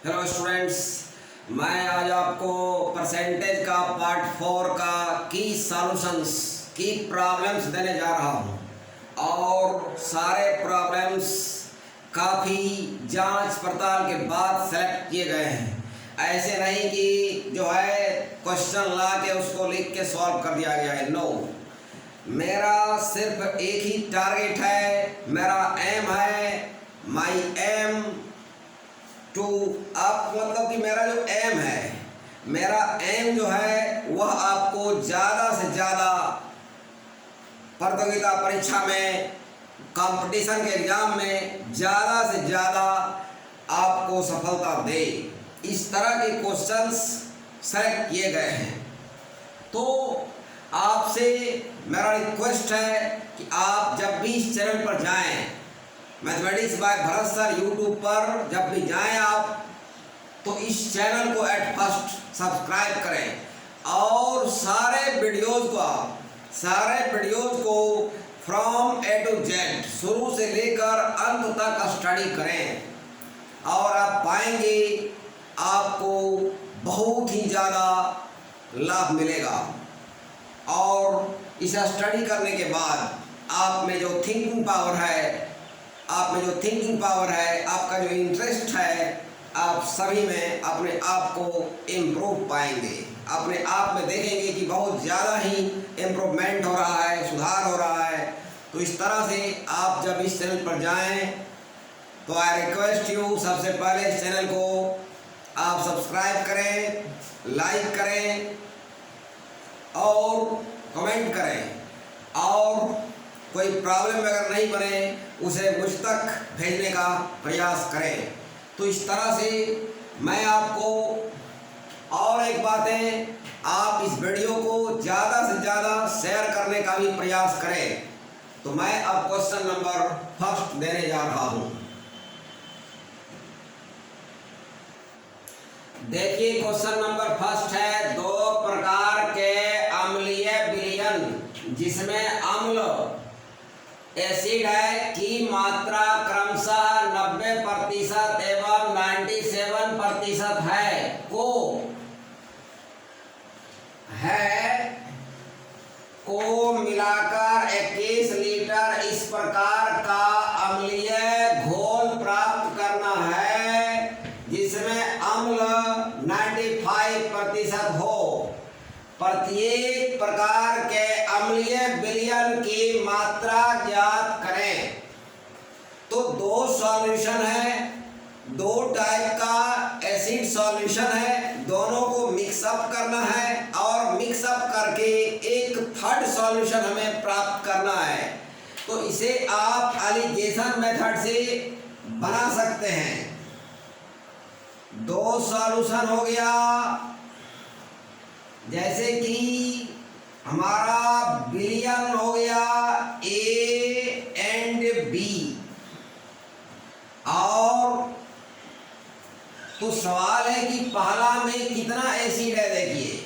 Hello students, मैं आज आपको परसेंटेज का पार्ट 4 का की सॉल्यूशंस की प्रॉब्लम्स देने जा रहा हूँ। और सारे प्रॉब्लम्स काफ़ी जांच पड़ताल के बाद सेलेक्ट किए गए हैं। ऐसे नहीं कि जो है क्वेश्चन ला के उसको लिख के सॉल्व कर दिया गया है। नो, मेरा सिर्फ एक ही टारगेट है, मेरा एम है, माई एम टू आप मतलब कि मेरा जो एम है, मेरा एम जो है वह आपको ज़्यादा से ज़्यादा प्रतियोगिता परीक्षा में, कंपटीशन के एग्ज़ाम में ज़्यादा से ज़्यादा आपको सफलता दे। इस तरह के क्वेश्चंस सेलेक्ट किए गए हैं। तो आपसे मेरा रिक्वेस्ट है कि आप जब भी इस चैनल पर जाएं, mathematics bye Bharat sir YouTube पर जब भी जाएं आप, तो इस चैनल को एट फर्स्ट सब्सक्राइब करें और सारे वीडियोज़ को फ्रॉम ए टू जेड शुरू से लेकर अंत तक स्टडी करें। और आप पाएंगे आपको बहुत ही ज़्यादा लाभ मिलेगा। और इसे स्टडी करने के बाद आप में जो थिंकिंग पावर है, आपका जो इंटरेस्ट है, आप सभी में अपने आप को इम्प्रूव पाएंगे। अपने आप में देखेंगे कि बहुत ज़्यादा ही इम्प्रूवमेंट हो रहा है, सुधार हो रहा है। तो इस तरह से आप जब इस चैनल पर जाएं तो आई रिक्वेस्ट यू, सबसे पहले इस चैनल को आप सब्सक्राइब करें, लाइक करें और कमेंट करें। और कोई प्रॉब्लम अगर नहीं बने उसे मुझ तक भेजने का प्रयास करें। तो इस तरह से मैं आपको और एक बात है, आप इस वीडियो को ज़्यादा से ज़्यादा शेयर करने का भी प्रयास करें। तो मैं अब क्वेश्चन नंबर फर्स्ट देने जा रहा हूँ। देखिए, क्वेश्चन नंबर फर्स्ट है, दो प्रकार के अम्लीय विलयन जिसमें अम्ल एसिड है की मात्रा क्रमशः 90% एवं 97% को मिलाकर 21 लीटर इस प्रकार का अम्लीय घोल प्राप्त करना है जिसमें अम्ल 95% हो। प्रत्येक प्रकार के अम्लीय विलयन की मात्रा ज्ञात करें। तो दो सॉल्यूशन है, दो टाइप का एसिड सॉल्यूशन है, दोनों को मिक्सअप करना है और मिक्सअप करके एक थर्ड सॉल्यूशन हमें प्राप्त करना है। तो इसे आप एलिगेशन मेथड से बना सकते हैं। दो सॉल्यूशन हो गया, जैसे कि हमारा विलयन हो गया ए एंड बी। और तो सवाल है कि पहला में कितना एसिड है। देखिए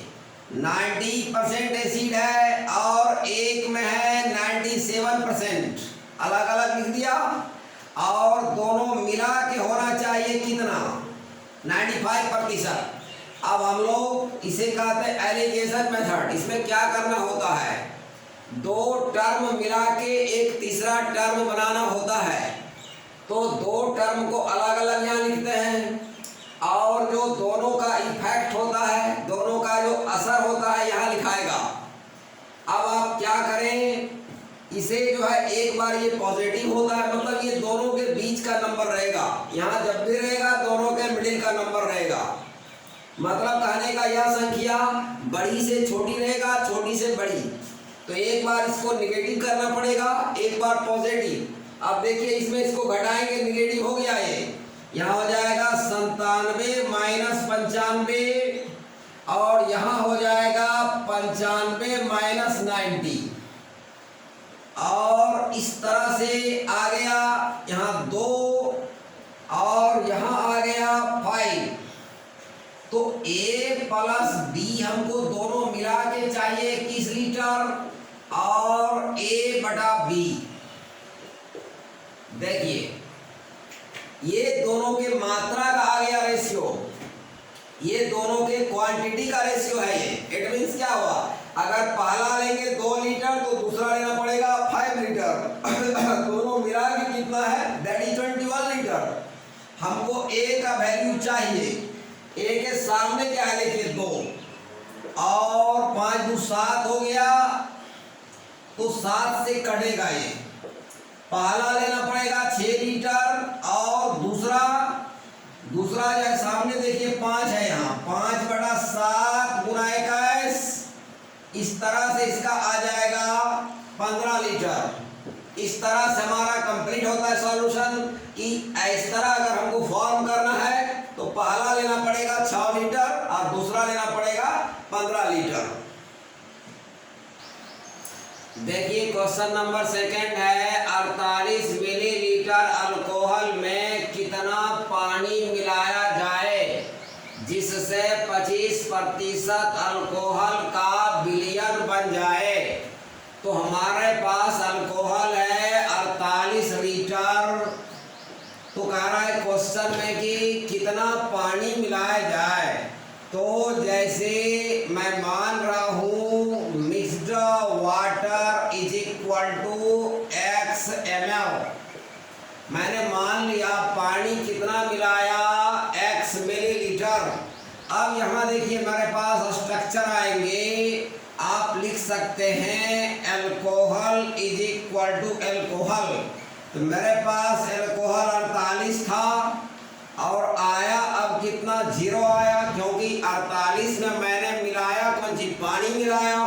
90% एसिड है और एक में है 97%, अलग अलग लिख दिया। और दोनों मिला के होना चाहिए कितना, 95%। अब हम लोग इसे कहते हैं एलिगेशन मेथड। इसमें क्या करना होता है, दो टर्म मिला के एक तीसरा टर्म बनाना होता है। तो दो टर्म को अलग अलग यहाँ लिखते हैं और जो दोनों का इफेक्ट होता है, दोनों का जो असर होता है, यहाँ लिखाएगा। अब आप क्या करें, इसे जो है एक बार ये पॉजिटिव होता है, मतलब ये दोनों के बीच का नंबर रहेगा। यहाँ जब भी रहेगा दोनों के मिडिल का नंबर रहेगा। मतलब कहने का यह संख्या बड़ी से छोटी रहेगा, छोटी से बड़ी। तो एक बार इसको निगेटिव करना पड़ेगा, एक बार पॉजिटिव। अब देखिए इसमें इसको घटाएंगे, निगेटिव हो गया ये, यहाँ हो जाएगा 97 माइनस 95 और यहाँ हो जाएगा 95 माइनस 90। और इस तरह से आ गया यहाँ 2 और यहाँ आ गया 5। तो A प्लस B हमको दोनों मिला के चाहिए 21 लीटर और A बटा B। देखिए ये दोनों दोनों के मात्रा का आ गया रेशियो, ये दोनों के क्वांटिटी का रेशियो है ये। इट मीन्स क्या हुआ, अगर पहला लेंगे 2 लीटर तो दूसरा लेना पड़ेगा 5 लीटर दोनों मिला के कितना है, दैट इज 21 लीटर। हमको ए का वैल्यू चाहिए, ए के सामने क्या है देखिए 2 और 5 2 7 हो गया, तो 7 से कटेगा ये। पहला लेना पड़ेगा 6 लीटर और दूसरा जो है सामने देखिए 5 है, यहाँ 5/7 गुना 21, इस तरह से इसका आ जाएगा 15 लीटर। इस तरह से हमारा कंप्लीट होता है सॉल्यूशन। कि इस तरह अगर हमको फॉर्म करना है तो पहला लेना पड़ेगा 6 लीटर और दूसरा लेना पड़ेगा 15 लीटर। देखिए क्वेश्चन नंबर 2 है, 48 मिलीलीटर अल्कोहल में कितना पानी मिलाया जाए जिससे 25% अल्कोहल का विलयन बन जाए। तो हमारे पास अल्कोहल है 48 लीटर, तो कह रहा है क्वेश्चन में कि कितना पानी मिलाया जाए। तो जैसे मैं मान रहा हूँ mixed water is equal to x ml, मैंने मान लिया पानी कितना मिलाया x मिलीलीटर। अब यहाँ देखिए मेरे पास स्ट्रक्चर आएंगे, आप लिख सकते हैं alcohol is equal to alcohol. तो मेरे पास अल्कोहल 48 था और आया अब कितना, 0 आया, क्योंकि 48 में मैंने मिलाया कौन सी, पानी मिलाया।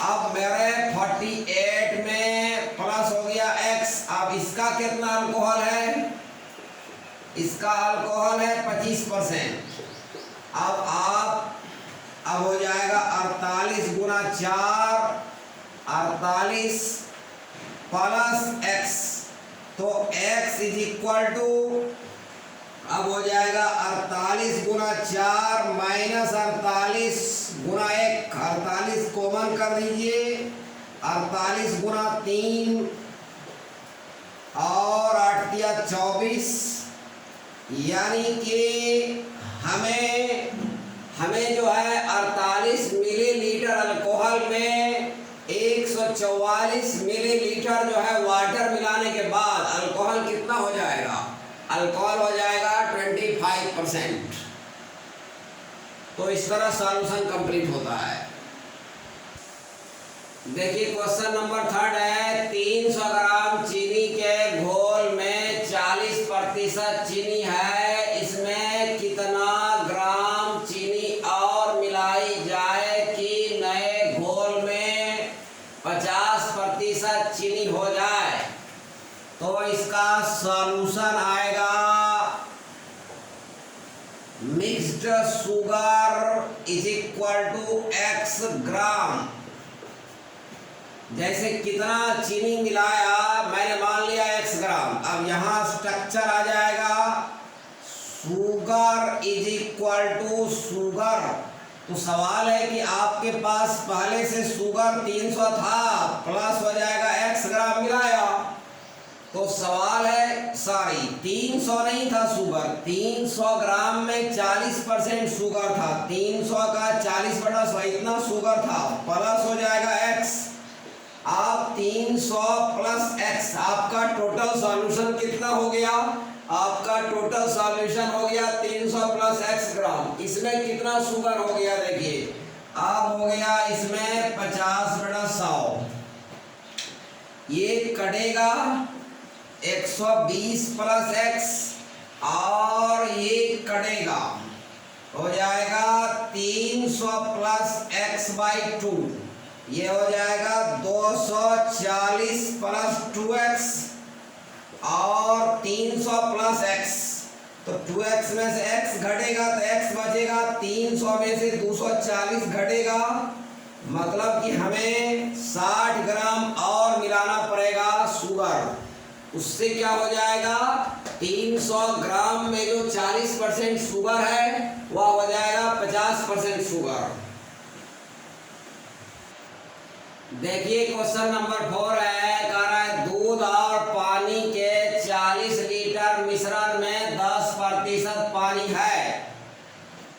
अब मेरे 48 में प्लस हो गया x। अब इसका कितना अल्कोहल है, इसका अल्कोहल है 25%। अब हो जाएगा 48 गुना 4, 48 प्लस x, तो x इज इक्वल टू, अब हो जाएगा 48 गुना 4 माइनस 48 गुना 1, 48 कॉमन कर दीजिए, 48 गुना 3 और 8 या 24, यानी कि हमें जो है 48 मिलीलीटर अल्कोहल में 144 मिलीलीटर जो है वाटर मिलाने के बाद अल्कोहल कितना हो जाएगा, अल्कोहल हो जाएगा 25%। तो इस तरह सॉल्यूशन कंप्लीट होता है। देखिए क्वेश्चन नंबर 3 है, 300 ग्राम चीनी के घोल में 40% चीनी है, इसमें कितना ग्राम चीनी और मिलाई जाए कि नए घोल में 50% चीनी हो जाए। तो इसका सॉल्यूशन आएगा mixed sugar is equal to x gram. जैसे कितना चीनी मिलाया, मैंने मान लिया x ग्राम। अब यहाँ स्ट्रक्चर आ जाएगा sugar is equal to sugar. तो सवाल है कि आपके पास पहले से शुगर 300 था, प्लस हो जाएगा x ग्राम मिलाया। तो सवाल है, सॉरी 300 नहीं था शुगर, 300 ग्राम में 40% शुगर था, 300 का 40/100 इतना शुगर था, प्लस हो जाएगा x। आप 300 प्लस x, आपका टोटल सॉल्यूशन कितना हो गया, आपका टोटल सॉल्यूशन हो गया 300 प्लस x ग्राम। इसमें कितना शुगर हो गया देखिए, अब हो गया इसमें 50/100, ये कटेगा 120 प्लस x और ये कटेगा, हो जाएगा 300 प्लस x/2, ये हो जाएगा 240 प्लस 2x और 300 प्लस x। तो 2x में से x घटेगा तो x बचेगा, 300 में से 240 घटेगा, मतलब कि हमें 60 ग्राम और मिलाना पड़ेगा शुगर। उससे क्या हो जाएगा, 300 ग्राम में जो 40% शुगर है वह हो जाएगा 50% शुगर। देखिए क्वेश्चन नंबर 4 है, कह रहा है दूध और पानी के 40 लीटर मिश्रण में 10% 80% पानी है।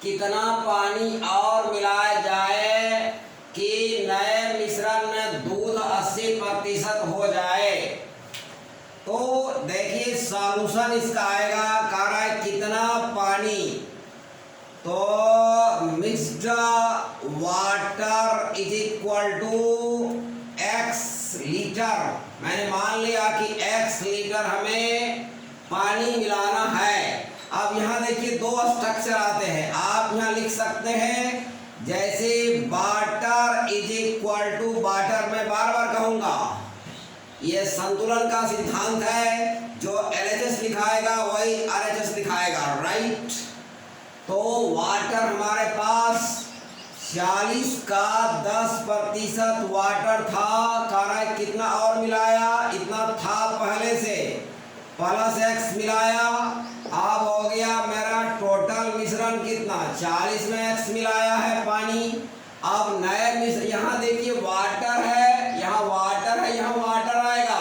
कितना पानी और मिलाया जाए कि नए मिश्रण में दूध 80% हो जाए? तो देखिए सॉल्यूशन इसका आएगा, कह रहा है कितना पानी, तो mixed water is equal to x litre. मैंने मान लिया कि x लीटर हमें पानी मिलाना है। अब यहाँ देखिए दो स्ट्रक्चर आते हैं, आप यहाँ लिख सकते हैं जैसे water is equal to water, मैं बार बार कहूँगा ये संतुलन का सिद्धांत है, जो LHS लिखाएगा वही RHS लिखाएगा, राइट। तो वाटर हमारे पास 40 का 10% वाटर था, कारण कितना और मिलाया, इतना था पहले से, प्लस x मिलाया, अब हो गया मेरा टोटल मिश्रण कितना, 40 में x मिलाया है पानी। अब नए मिश्रण, यहाँ देखिए वाटर है, यहाँ वाटर है, यहाँ वाटर आएगा,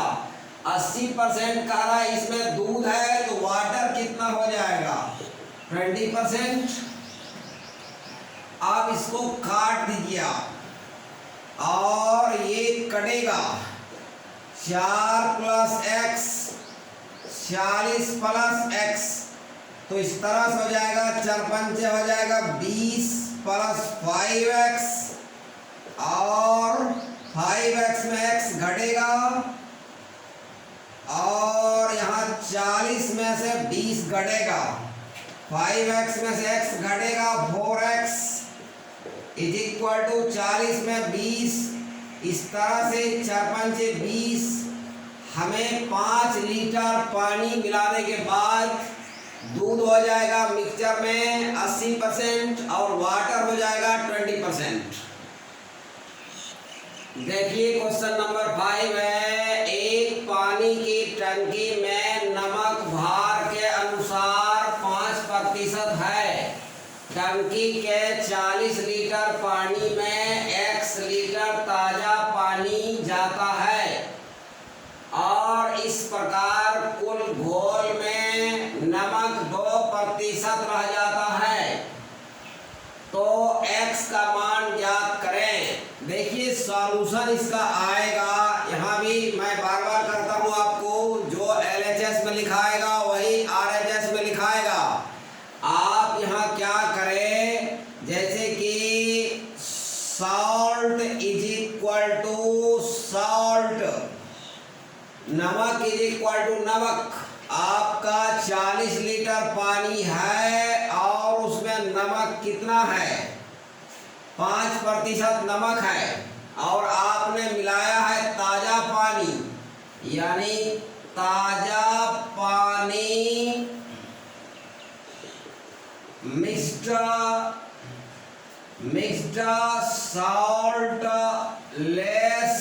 80% कह रहा है, इसमें दूध है तो वाटर कितना हो जाएगा 20%। आप इसको काट दीजिए और ये कटेगा, 4 प्लस x, 40 प्लस x, तो इस तरह से हो जाएगा, 4 पंचे हो जाएगा 20 प्लस 5x, और 5x में x घटेगा, और यहाँ 40 में से 20 घटेगा, 5x में से x घटेगा, 4x इज इक्वल टू 40 में 20, इस तरह से 4 पंचे 20, हमें 5 लीटर पानी मिलाने के बाद दूध हो जाएगा मिक्सचर में 80% और वाटर हो जाएगा 20%। देखिए क्वेश्चन नंबर 5 है, एक पानी की टंकी में नमक भार के अनुसार 5% है। टंकी के 40 लीटर पानी में x लीटर ताजा पानी जाता है और इस प्रकार कुल घोल में नमक 2% रह जाता है, तो x का मान ज्ञात करें। देखिए सॉल्यूशन इसका आएगा, यहाँ भी मैं बार बार करता हूँ आपको, जो LHS में लिखाएगा वही RHS में लिखाएगा। आप यहाँ क्या करें, जैसे कि salt is equal to salt, namak is equal to namak. आपका 40 लीटर पानी है और उसमें नमक कितना है, 5% नमक है, और आपने मिलाया है ताजा पानी, यानी ताजा पानी mixed salt less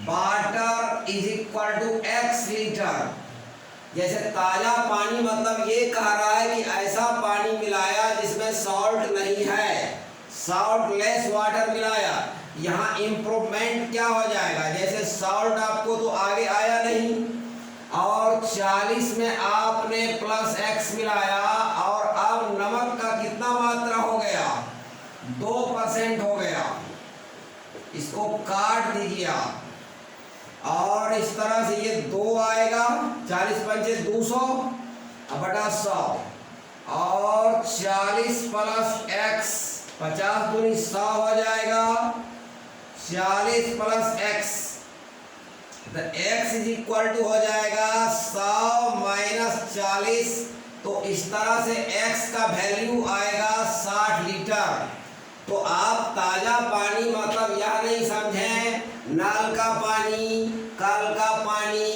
water is equal to x litre. जैसे ताजा पानी मतलब ये कह रहा है कि ऐसा पानी मिलाया जिसमें सॉल्ट नहीं है, सॉल्ट लेस वाटर मिलाया। यहाँ इम्प्रूवमेंट क्या हो जाएगा, जैसे सॉल्ट आपको तो आगे आया नहीं और 40 में आपने प्लस x मिलाया और अब नमक का कितना मात्रा हो गया, 2% हो गया। इसको काट दीजिए आप और इस तरह से ये 2 आएगा, 40 पंचे 200 बटा 100 और 40 प्लस x, 50 दूनी 100 हो जाएगा, 40 प्लस x, तो x इज इक्वल टू हो जाएगा 100 माइनस 40, तो इस तरह से x का वैल्यू आएगा 60 लीटर। तो आप ताजा पानी मतलब यह नहीं समझें नल का पानी, कल का पानी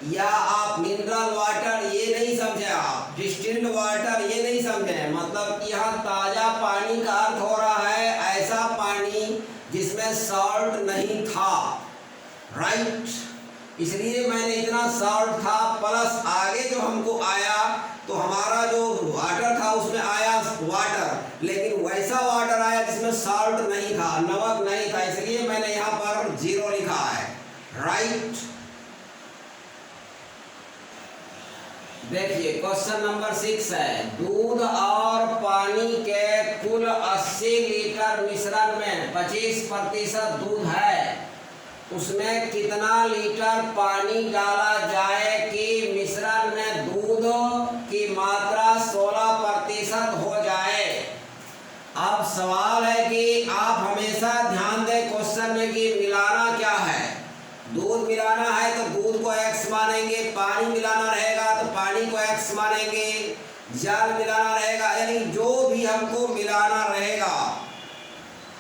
या आप मिनरल वाटर, ये नहीं समझे, आप डिस्टिल्ड वाटर ये नहीं समझे, मतलब यह ताजा पानी का अर्थ हो रहा है ऐसा पानी जिसमें सॉल्ट नहीं था, राइट। इसलिए मैंने इतना सॉल्ट था प्लस आगे जो हमको आया तो हमारा जो वाटर था उसमें आया वाटर, लेकिन वैसा वाटर आया जिसमें सॉल्ट नहीं था, नमक नहीं था, इसलिए मैंने यहाँ पर 0 लिखा है, राइट। देखिए क्वेश्चन नंबर 6 है, दूध और पानी के कुल 80 लीटर मिश्रण में 25% दूध है, उसमें कितना लीटर पानी डाला जाए कि मिश्रण में दूध की मात्रा 16% हो जाए। अब सवाल है कि आप हमेशा ध्यान दें क्वेश्चन में कि मिलाना क्या है। दूध मिलाना है तो दूध को x मानेंगे, पानी मिलाना रहेगा तो पानी को x मानेंगे, जल मिलाना रहेगा, यानी जो भी हमको मिलाना रहेगा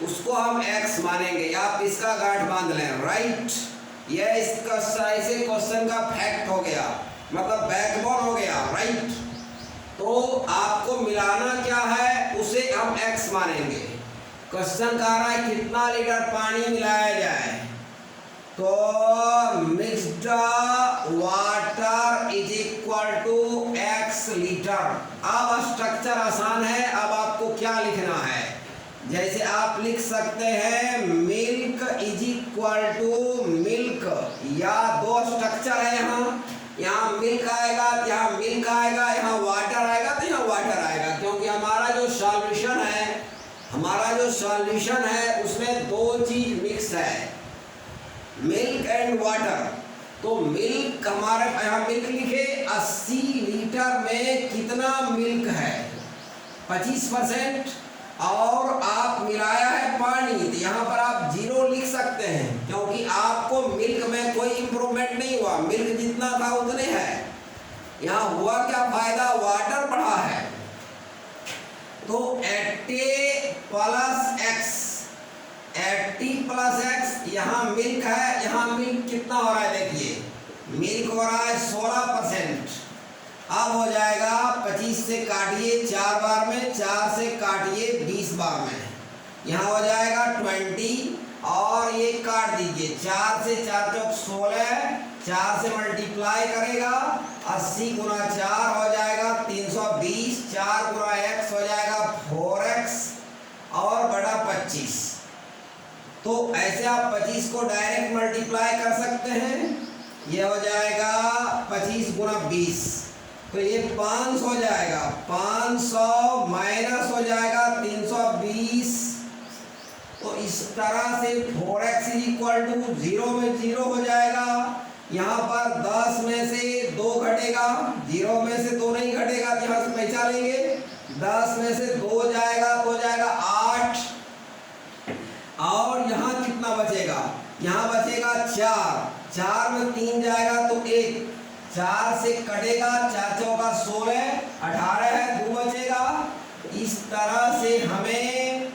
उसको हम x मानेंगे। आप इसका गांठ बांध लें, राइट। यह इसका ऐसे क्वेश्चन का फैक्ट हो गया, मतलब बैकबोन हो गया, राइट। तो आपको मिलाना क्या है उसे हम x मानेंगे। क्वेश्चन कह रहा है कितना लीटर पानी मिलाया जाए, तो mixed water is equal to x litre. अब स्ट्रक्चर आसान है, अब आपको क्या लिखना है, जैसे आप लिख सकते हैं milk is equal to milk, या दो स्ट्रक्चर है यहाँ मिल्क आएगा तो यहाँ मिल्क आएगा, यहाँ वाटर आएगा तो यहाँ वाटर आएगा, क्योंकि हमारा जो सॉल्यूशन है उसमें दो चीज मिक्स है, मिल्क एंड वाटर। तो मिल्क हमारे यहाँ मिल्क लिखे, 80 लीटर में कितना मिल्क है, 25%, और आप मिलाया है पानी, तो यहाँ पर आप 0 लिख सकते हैं, क्योंकि आपको मिल्क में कोई इंप्रूवमेंट नहीं हुआ, मिल्क जितना था उतने है। यहाँ हुआ क्या फायदा, वाटर बढ़ा है। तो 80 प्लस x, यहाँ मिल्क है, यहाँ मिल्क कितना हो रहा है, देखिए मिल्क हो रहा है 16%। अब हो जाएगा 25 से काटिए 4 बार में, 4 से काटिए 20 बार में, यहाँ हो जाएगा 20, और ये काट दीजिए, 4 से 4 चौक 16, 4 से मल्टीप्लाई करेगा 80 गुना 4 हो जाएगा 320, 4 गुना x हो जाएगा 4x और बटा 25। तो ऐसे आप 25 को डायरेक्ट मल्टीप्लाई कर सकते हैं, ये हो जाएगा 25 गुना 20, तो ये 500 हो जाएगा, 500 माइनस हो जाएगा 320। तो इस तरह से 4x इज इक्वल टू 0 में 0 हो जाएगा, यहाँ पर 10 में से 2 घटेगा, 0 में से 2 नहीं घटेगा, यहाँ से पैसा लेंगे, 10 में से 2 जाएगा तो हो जाएगा 8, और यहाँ कितना बचेगा, यहाँ बचेगा 4, 4 में 3 जाएगा तो 1, 4 से कटेगा, 4 चौका 16, 18 है, 2 बचेगा। इस तरह से हमें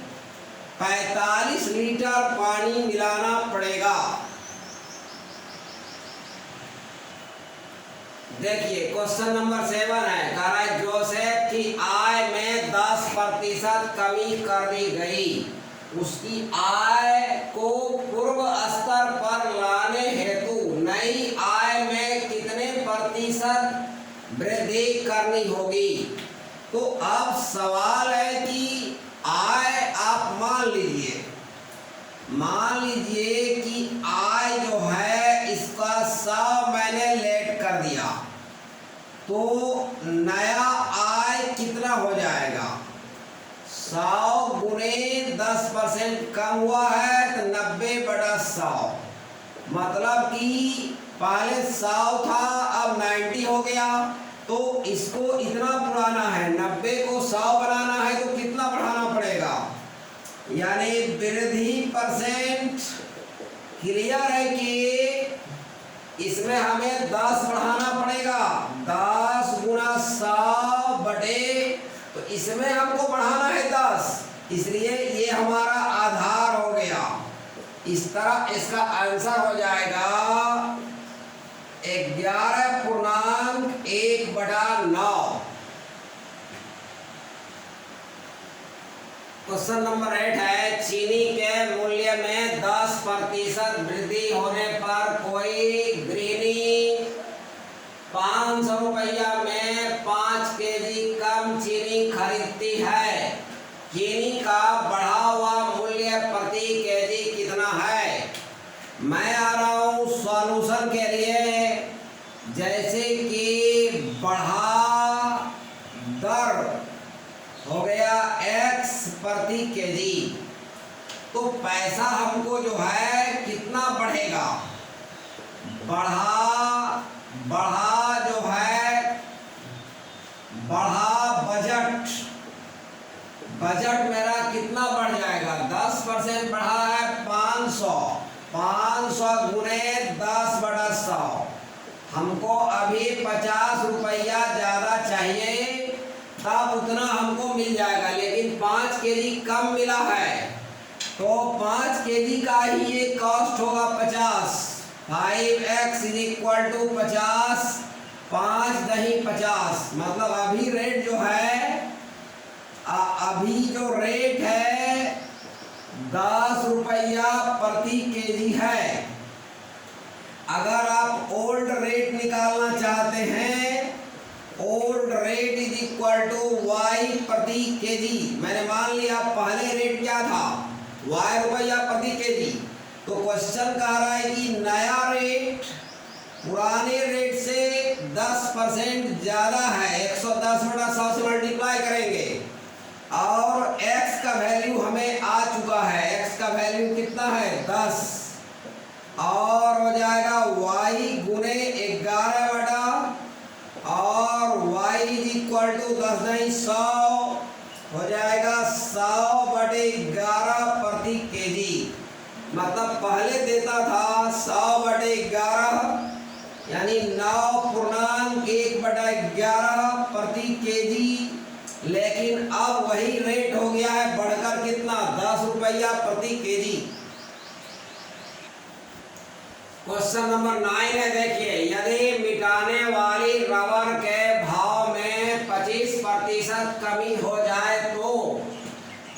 45 लीटर पानी मिलाना पड़ेगा। देखिए क्वेश्चन नंबर 7 है, कह रहा है जोसेफ की आय में 10% कमी कर दी गई, उसकी आय को पूर्व स्तर पर लाने हेतु नई आय में कितने प्रतिशत वृद्धि करनी होगी। तो अब सवाल है कि आय आप मान लीजिए कि आय जो है इसका 100 मैंने लेट कर दिया, तो नया आय कितना हो जाएगा, 100 गुणे 10% कम हुआ है तो 90/100, मतलब कि पहले 100 था अब 90 हो गया, तो इसको इतना बढ़ाना है, 90 को 100 बनाना है तो कितना बढ़ाना पड़ेगा, यानी वृद्धि परसेंट क्लियर है कि इसमें हमें 10 बढ़ाना पड़ेगा, 10 गुना 100 बटे, तो इसमें हमको बढ़ाना है 10, इसलिए ये हमारा आधार हो गया। इस तरह इसका आंसर हो जाएगा 11.1/9। क्वेश्चन नंबर 8 है, चीनी के मूल्य में 10% वृद्धि होने पर कोई गृहिणी 500 रुपया में 5 केजी कम चीनी खरीदती है, चीनी का बढ़ा हुआ मूल्य प्रति केजी कितना है। मैं आ रहा हूँ सॉल्यूशन के लिए, जैसे कि बढ़ा हो गया x प्रति केजी। तो पैसा हमको जो है कितना बढ़ेगा, बढ़ा जो है, बढ़ा बजट मेरा कितना बढ़ जाएगा, 10% बढ़ा है 500 गुने 10/100। हमको अभी 50 रुपया ज़्यादा चाहिए, तब उतना हमको मिल जाएगा, लेकिन 5 केजी कम मिला है, तो 5 केजी का ही ये कॉस्ट होगा 50। 5x = 50, 5 नहीं 50, मतलब अभी रेट जो है, अभी जो रेट है 10 रुपया प्रति केजी है। अगर आप ओल्ड रेट निकालना चाहते हैं, ओल्ड रेट = y प्रति केजी। मैंने मान लिया पहले रेट क्या था, y रुपया प्रति केजी। तो क्वेश्चन कह रहा है कि नया रेट पुराने रेट से 10% ज़्यादा है, 110/100 से मल्टीप्लाई करेंगे, और x का वैल्यू हमें आ चुका है। x का वैल्यू कितना है, 10, और हो जाएगा y गुने 11 और y = 10 नहीं 100, हो जाएगा 100/11 प्रति केजी। मतलब पहले देता था 100/11, यानी 9.1/11 प्रति केजी, लेकिन अब वही रेट हो गया है बढ़कर कितना, 10 रुपया प्रति केजी। क्वेश्चन नंबर 9 है, देखिए, यदि मिटाने वाली रबर के भाव में 25% कमी हो जाए तो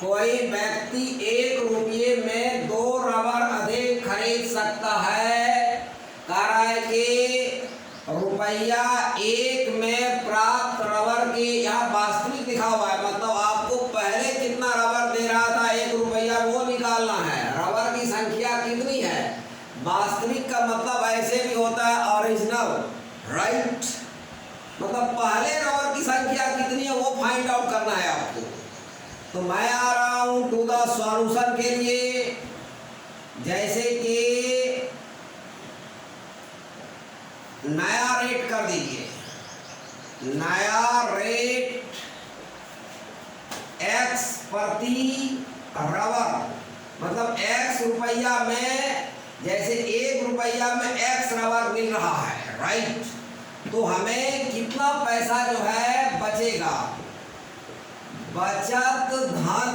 कोई व्यक्ति 1 रुपये में 2 रबर अधिक खरीद सकता है। कह रहा है कि ₹1 में प्राप्त रबर की, यहाँ वास्तविक लिखा हुआ है, मतलब आपको पहले कितना रबर दे रहा था 1 रुपया, वो निकालना है। रबर की संख्या कितनी है, वास्तविक का मतलब ऐसे भी होता है ओरिजिनल, राइट, मतलब पहले रबर की संख्या कितनी है वो फाइंड आउट करना है आपको। तो मैं आ रहा हूं टू द सॉल्यूशन के लिए। जैसे कि नया रेट कर दीजिए, नया रेट x प्रति रबर, मतलब x रुपया में, जैसे 1 रुपया में x रबर मिल रहा है, राइट, तो हमें कितना पैसा जो है बचेगा, बचत धन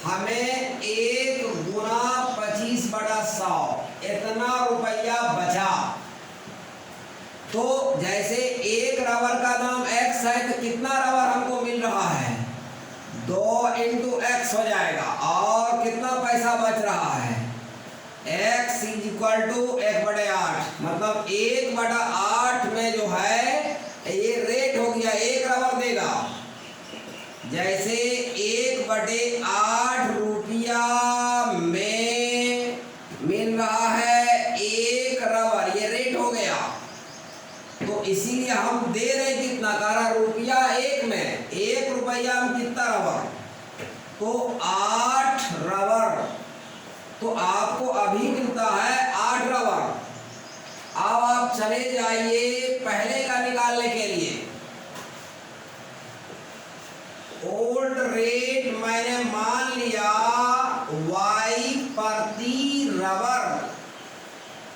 हमें 1 गुना 25/100 इतना रुपया बचा। तो जैसे 1 रबर का दाम x है, तो कितना रबर हमको मिल रहा है, 2 × x हो जाएगा, और कितना पैसा बच रहा है, x = 1/8, मतलब 1/8 में जो है ये रेट हो गया, 1 रबर देगा। जैसे 1/8 रुपया में मिल रहा है 1 रबर, ये रेट हो गया। तो इसीलिए हम दे रहे कितना, ₹1 में 1 रुपया में कितना रबर, तो 8 रबर, तो आपको अभी मिलता है 8 रबर। अब आप चले जाइए पहले का निकालने के लिए। ओल्ड रेट मैंने मान लिया y प्रति रबर,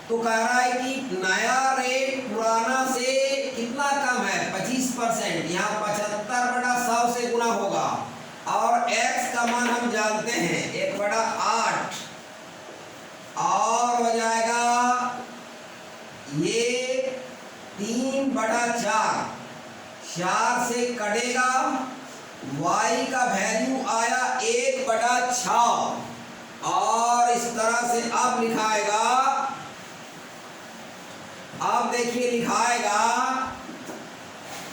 तो कह रहा है कि नया रेट पुराना से कितना कम है, 25%, यहाँ 75/100 से गुना होगा, और x का मान हम जानते हैं 1/8, और हो जाएगा ये 3/4, 4 से कटेगा, y का वैल्यू आया 1/6, और इस तरह से अब लिखाएगा, अब देखिए लिखाएगा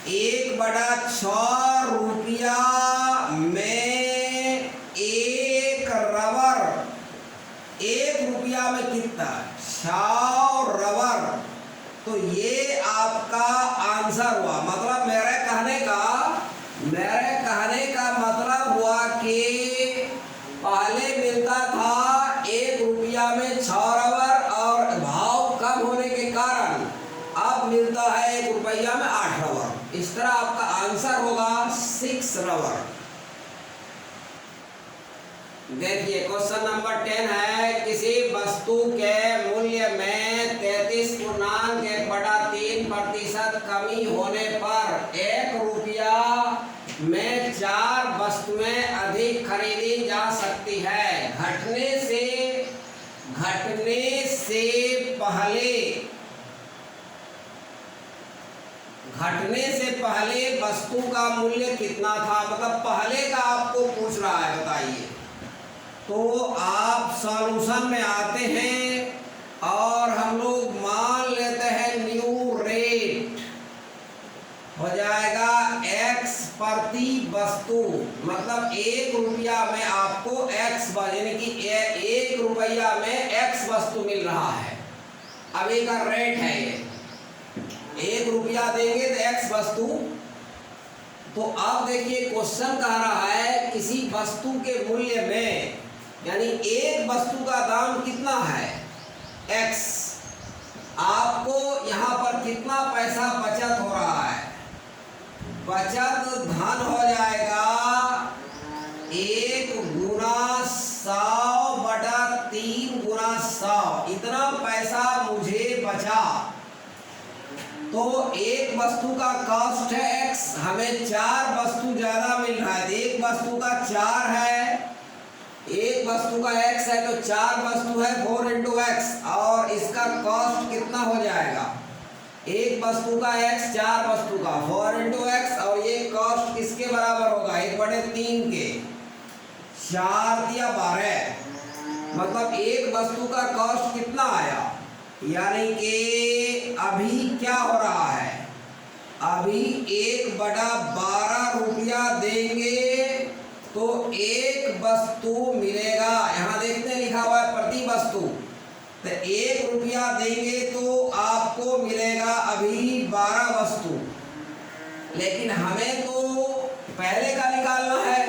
1/6 रुपया में 1 रबर, 1 रुपया में कितना, 100 रबर। तो ये आपका आंसर हुआ, मतलब मेरे आपका आंसर होगा 6 रबर। देखिए क्वेश्चन नंबर 10 है, किसी वस्तु के मूल्य में 33.3% कमी होने पर 1 रुपया में 4 वस्तुएं अधिक खरीदी जा सकती है। घटने से पहले वस्तु का मूल्य कितना था, मतलब पहले का आपको पूछ रहा है, बताइए। तो आप सॉल्यूशन में आते हैं और हम लोग मान लेते हैं न्यू रेट हो जाएगा x प्रति वस्तु, मतलब 1 रुपया में आपको x यानी कि 1 रुपया में x वस्तु मिल रहा है। अभी का रेट है ये, 1 रुपया देंगे तो x वस्तु। तो अब देखिए क्वेश्चन कह रहा है किसी वस्तु के मूल्य में, यानी एक वस्तु का दाम कितना है x, आपको यहाँ पर कितना पैसा बचत हो रहा है। बचत धन हो जाएगा 1 गुना 100/3 गुना 100, इतना पैसा मुझे बचा। तो एक वस्तु का कॉस्ट है x, हमें 4 वस्तु ज्यादा मिल रहा है। एक वस्तु का 4 है, एक वस्तु का x है तो 4 वस्तु है 4 × x, और इसका कॉस्ट कितना हो जाएगा, एक वस्तु का x 4 वस्तु का 4 × x, और ये कॉस्ट किसके बराबर होगा 1/3 के, 4 या 12, मतलब एक वस्तु का कॉस्ट कितना आया। यानी कि अभी क्या हो रहा है, अभी 1/12 रुपया देंगे तो एक वस्तु मिलेगा। यहाँ देखते हैं लिखा हुआ है प्रति वस्तु, तो 1 रुपया देंगे तो आपको मिलेगा अभी 12 वस्तु, लेकिन हमें तो पहले का निकालना है।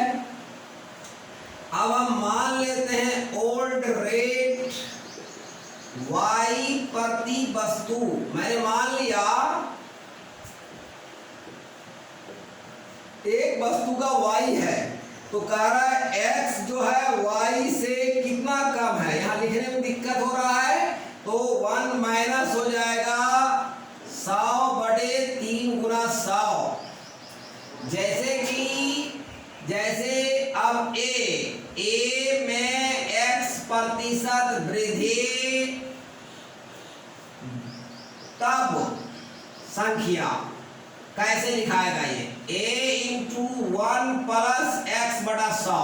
अब हम मान लेते हैं ओल्ड रेट y प्रति वस्तु, मैंने मान लिया एक वस्तु का y है, तो कह रहा है x जो है y से कितना कम है, यहाँ लिखने में दिक्कत हो रहा है, तो 1 माइनस हो जाएगा 100/3 गुना 100। जैसे अब a में x% वृद्धि, तब संख्या कैसे लिखाएगा ये, a × 1 + x/100,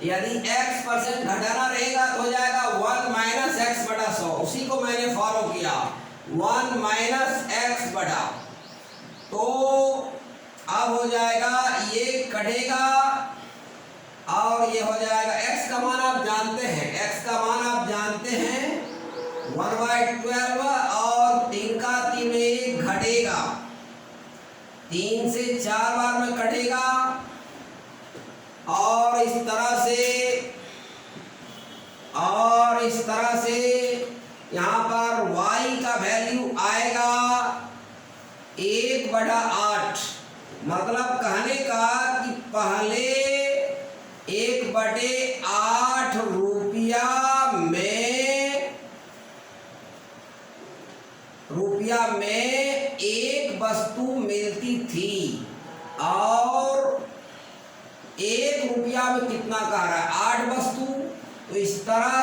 यदि x% घटाना रहेगा तो हो जाएगा 1 - x/100, उसी को मैंने फॉलो किया 1 - x/, तो अब हो जाएगा ये कटेगा और ये हो जाएगा। x का मान आप जानते हैं, x का मान आप जानते हैं 1/12, और 3 का 3 में 1 घटेगा, 3 से 4 बार में कटेगा, और इस तरह से यहाँ पर y का वैल्यू आएगा 1/8, मतलब कहने का कि पहले 1/8 रुपया में एक वस्तु मिलती थी, और 1 रुपया में कितना कह रहा है 8 वस्तु। तो इस तरह